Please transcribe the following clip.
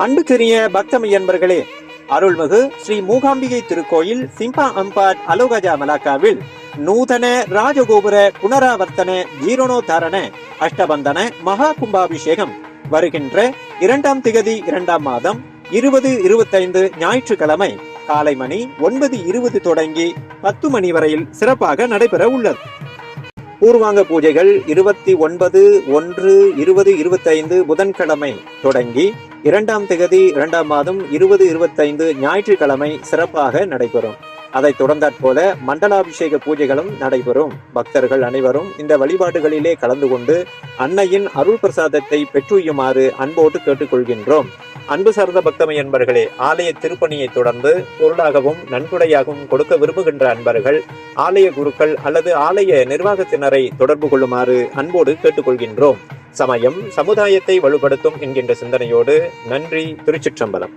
அன்புக்குரிய பக்தமை என்பர்களே, அருள்மிகு ஸ்ரீ மூகாம்பிகை திருக்கோயில் சிம்பா அம்பாட் அலோகஜா மலாக்காவில் நூதன ராஜகோபுர புனராவர்த்தன ஜீரணோத்தாரண அஷ்டபந்தன மகா கும்பாபிஷேகம் வருகின்ற 2ஆம் திகதி 2ஆம் மாதம் 2025 ஞாயிற்றுக்கிழமை காலை மணி 9:20 தொடங்கி 10 மணி வரையில் சிறப்பாக நடைபெற உள்ளது. பூர்வாங்க பூஜைகள் 29/1/2025 புதன்கிழமை தொடங்கி 2ஆம் திகதி 2ஆம் மாதம் 2025 ஞாயிற்றுக்கிழமை சிறப்பாக நடைபெறும். அதைத் தொடர்ந்தாற்போல மண்டலாபிஷேக பூஜைகளும் நடைபெறும். பக்தர்கள் அனைவரும் இந்த வழிபாடுகளிலே கலந்து கொண்டு அன்னையின் அருள் பிரசாதத்தை பெற்றுயுமாறு அன்போடு கேட்டுக்கொள்கின்றோம். அன்பு சார்ந்த பக்தமை அன்பர்களே, ஆலய திருப்பணியை தொடர்ந்து பொருளாகவும் நன்கொடையாகவும் கொடுக்க விரும்புகின்ற அன்பர்கள் ஆலய குருக்கள் அல்லது ஆலய நிர்வாகத்தினரை தொடர்பு கொள்ளுமாறு அன்போடு கேட்டுக்கொள்கின்றோம். சமயம் சமுதாயத்தை வலுப்படுத்தும் என்கின்ற சிந்தனையோடு நன்றி. திருச்சிற்றம்பலம்.